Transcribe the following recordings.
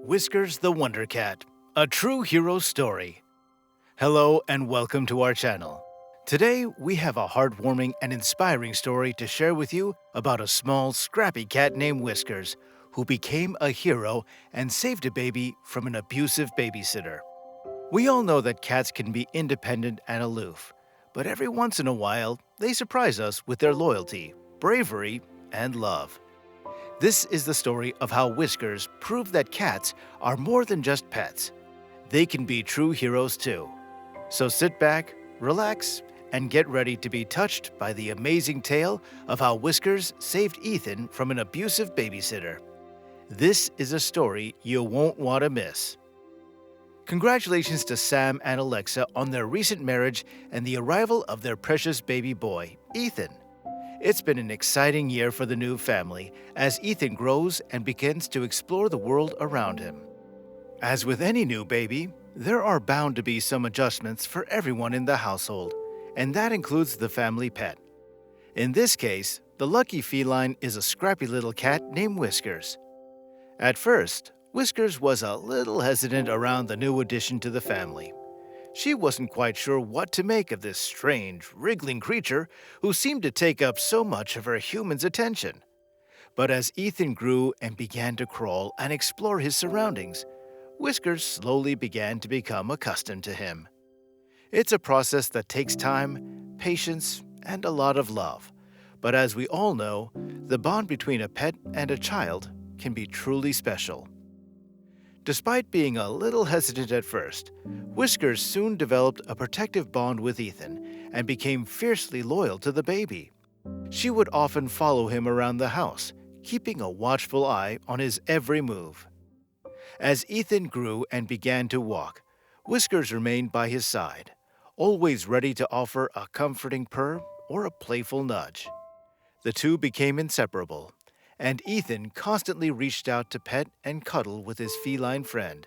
Whiskers the Wonder Cat, a true hero story. Hello and welcome to our channel. Today we have a heartwarming and inspiring story to share with you about a small, scrappy cat named Whiskers who became a hero and saved a baby from an abusive babysitter. We all know that cats can be independent and aloof, but every once in a while they surprise us with their loyalty, bravery, and love. This is the story of how Whiskers proved that cats are more than just pets. They can be true heroes too. So sit back, relax, and get ready to be touched by the amazing tale of how Whiskers saved Ethan from an abusive babysitter. This is a story you won't want to miss. Congratulations to Sam and Alexa on their recent marriage and the arrival of their precious baby boy, Ethan. It's been an exciting year for the new family as Ethan grows and begins to explore the world around him. As with any new baby, there are bound to be some adjustments for everyone in the household, and that includes the family pet. In this case, the lucky feline is a scrappy little cat named Whiskers. At first, Whiskers was a little hesitant around the new addition to the family. She wasn't quite sure what to make of this strange, wriggling creature who seemed to take up so much of her human's attention. But as Ethan grew and began to crawl and explore his surroundings, Whiskers slowly began to become accustomed to him. It's a process that takes time, patience, and a lot of love. But as we all know, the bond between a pet and a child can be truly special. Despite being a little hesitant at first, Whiskers soon developed a protective bond with Ethan and became fiercely loyal to the baby. She would often follow him around the house, keeping a watchful eye on his every move. As Ethan grew and began to walk, Whiskers remained by his side, always ready to offer a comforting purr or a playful nudge. The two became inseparable, and Ethan constantly reached out to pet and cuddle with his feline friend.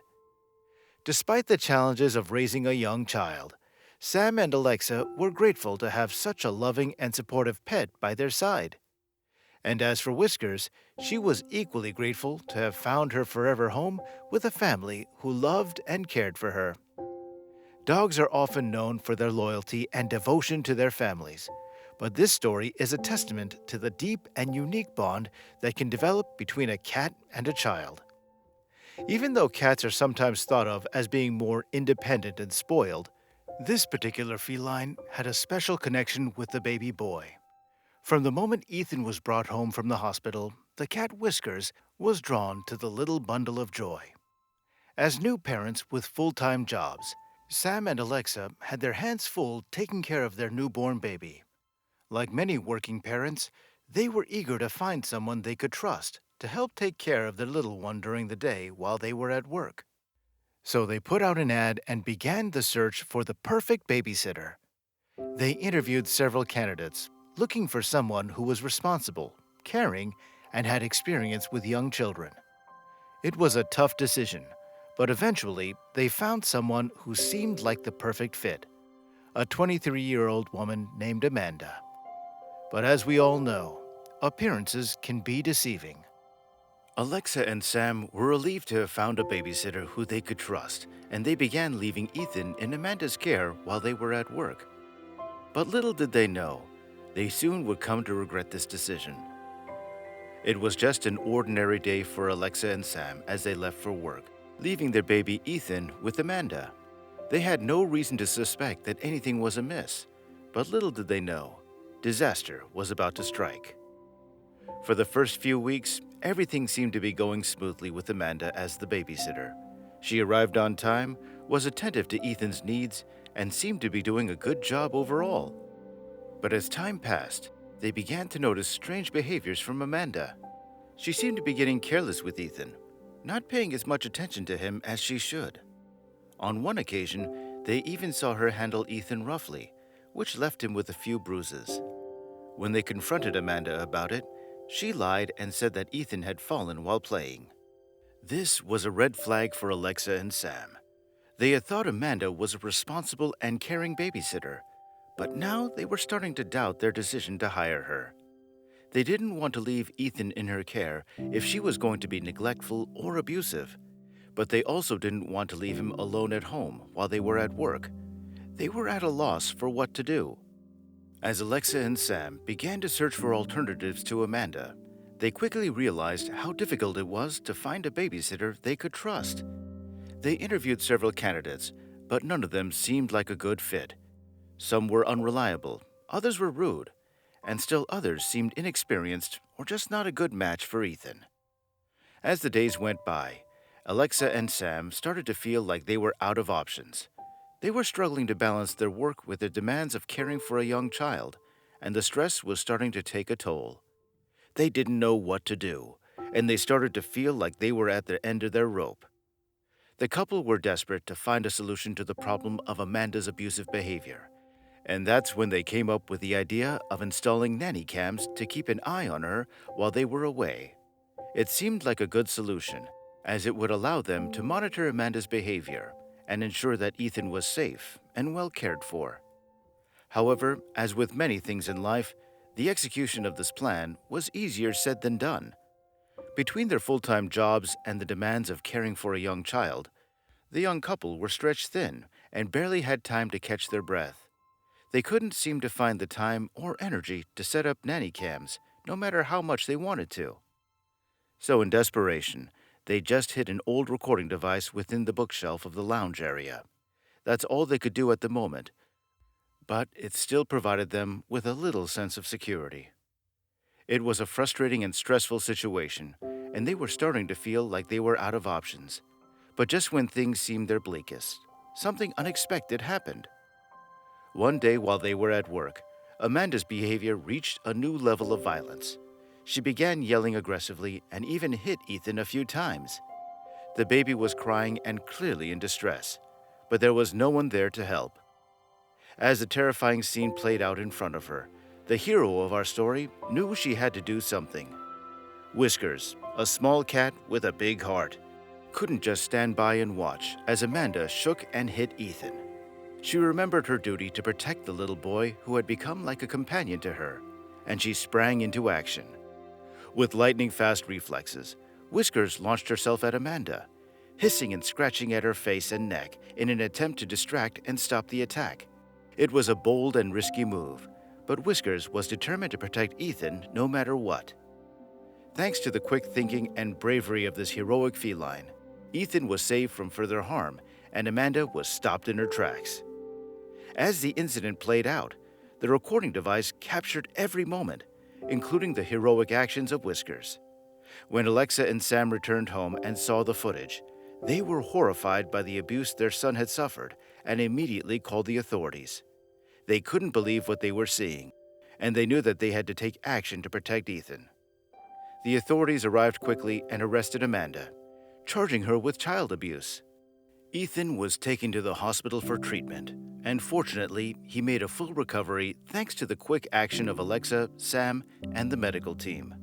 Despite the challenges of raising a young child, Sam and Alexa were grateful to have such a loving and supportive pet by their side. And as for Whiskers, she was equally grateful to have found her forever home with a family who loved and cared for her. Dogs are often known for their loyalty and devotion to their families, but this story is a testament to the deep and unique bond that can develop between a cat and a child. Even though cats are sometimes thought of as being more independent and spoiled, this particular feline had a special connection with the baby boy. From the moment Ethan was brought home from the hospital, the cat Whiskers was drawn to the little bundle of joy. As new parents with full-time jobs, Sam and Alexa had their hands full taking care of their newborn baby. Like many working parents, they were eager to find someone they could trust to help take care of their little one during the day while they were at work. So they put out an ad and began the search for the perfect babysitter. They interviewed several candidates, looking for someone who was responsible, caring, and had experience with young children. It was a tough decision, but eventually they found someone who seemed like the perfect fit, a 23-year-old woman named Amanda. But as we all know, appearances can be deceiving. Alexa and Sam were relieved to have found a babysitter who they could trust, and they began leaving Ethan in Amanda's care while they were at work. But little did they know, they soon would come to regret this decision. It was just an ordinary day for Alexa and Sam as they left for work, leaving their baby Ethan with Amanda. They had no reason to suspect that anything was amiss, but little did they know, disaster was about to strike. For the first few weeks, everything seemed to be going smoothly with Amanda as the babysitter. She arrived on time, was attentive to Ethan's needs, and seemed to be doing a good job overall. But as time passed, they began to notice strange behaviors from Amanda. She seemed to be getting careless with Ethan, not paying as much attention to him as she should. On one occasion, they even saw her handle Ethan roughly, which left him with a few bruises. When they confronted Amanda about it, she lied and said that Ethan had fallen while playing. This was a red flag for Alexa and Sam. They had thought Amanda was a responsible and caring babysitter, but now they were starting to doubt their decision to hire her. They didn't want to leave Ethan in her care if she was going to be neglectful or abusive, but they also didn't want to leave him alone at home while they were at work. They were at a loss for what to do. As Alexa and Sam began to search for alternatives to Amanda, they quickly realized how difficult it was to find a babysitter they could trust. They interviewed several candidates, but none of them seemed like a good fit. Some were unreliable, others were rude, and still others seemed inexperienced or just not a good match for Ethan. As the days went by, Alexa and Sam started to feel like they were out of options. They were struggling to balance their work with the demands of caring for a young child, and the stress was starting to take a toll. They didn't know what to do, and they started to feel like they were at the end of their rope. The couple were desperate to find a solution to the problem of Amanda's abusive behavior, and that's when they came up with the idea of installing nanny cams to keep an eye on her while they were away. It seemed like a good solution, as it would allow them to monitor Amanda's behavior and ensure that Ethan was safe and well cared for. However, as with many things in life, the execution of this plan was easier said than done. Between their full-time jobs and the demands of caring for a young child, the young couple were stretched thin and barely had time to catch their breath. They couldn't seem to find the time or energy to set up nanny cams, no matter how much they wanted to. So in desperation, they just hid an old recording device within the bookshelf of the lounge area. That's all they could do at the moment, but it still provided them with a little sense of security. It was a frustrating and stressful situation, and they were starting to feel like they were out of options. But just when things seemed their bleakest, something unexpected happened. One day while they were at work, Amanda's behavior reached a new level of violence. She began yelling aggressively and even hit Ethan a few times. The baby was crying and clearly in distress, but there was no one there to help. As the terrifying scene played out in front of her, the hero of our story knew she had to do something. Whiskers, a small cat with a big heart, couldn't just stand by and watch as Amanda shook and hit Ethan. She remembered her duty to protect the little boy who had become like a companion to her, and she sprang into action. With lightning-fast reflexes, Whiskers launched herself at Amanda, hissing and scratching at her face and neck in an attempt to distract and stop the attack. It was a bold and risky move, but Whiskers was determined to protect Ethan no matter what. Thanks to the quick thinking and bravery of this heroic feline, Ethan was saved from further harm, and Amanda was stopped in her tracks. As the incident played out, the recording device captured every moment, including the heroic actions of Whiskers. When Alexa and Sam returned home and saw the footage, they were horrified by the abuse their son had suffered and immediately called the authorities. They couldn't believe what they were seeing, and they knew that they had to take action to protect Ethan. The authorities arrived quickly and arrested Amanda, charging her with child abuse. Ethan was taken to the hospital for treatment, and fortunately, he made a full recovery thanks to the quick action of Alexa, Sam, and the medical team.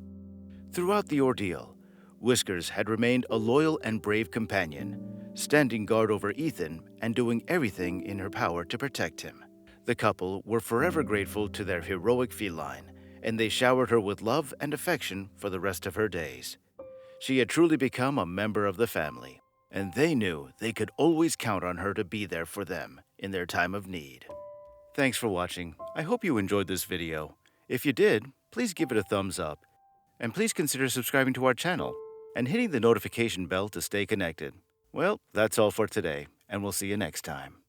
Throughout the ordeal, Whiskers had remained a loyal and brave companion, standing guard over Ethan and doing everything in her power to protect him. The couple were forever grateful to their heroic feline, and they showered her with love and affection for the rest of her days. She had truly become a member of the family, and they knew they could always count on her to be there for them in their time of need. Thanks for watching. I hope you enjoyed this video. If you did, please give it a thumbs up, and please consider subscribing to our channel and hitting the notification bell to stay connected. Well, that's all for today, and we'll see you next time.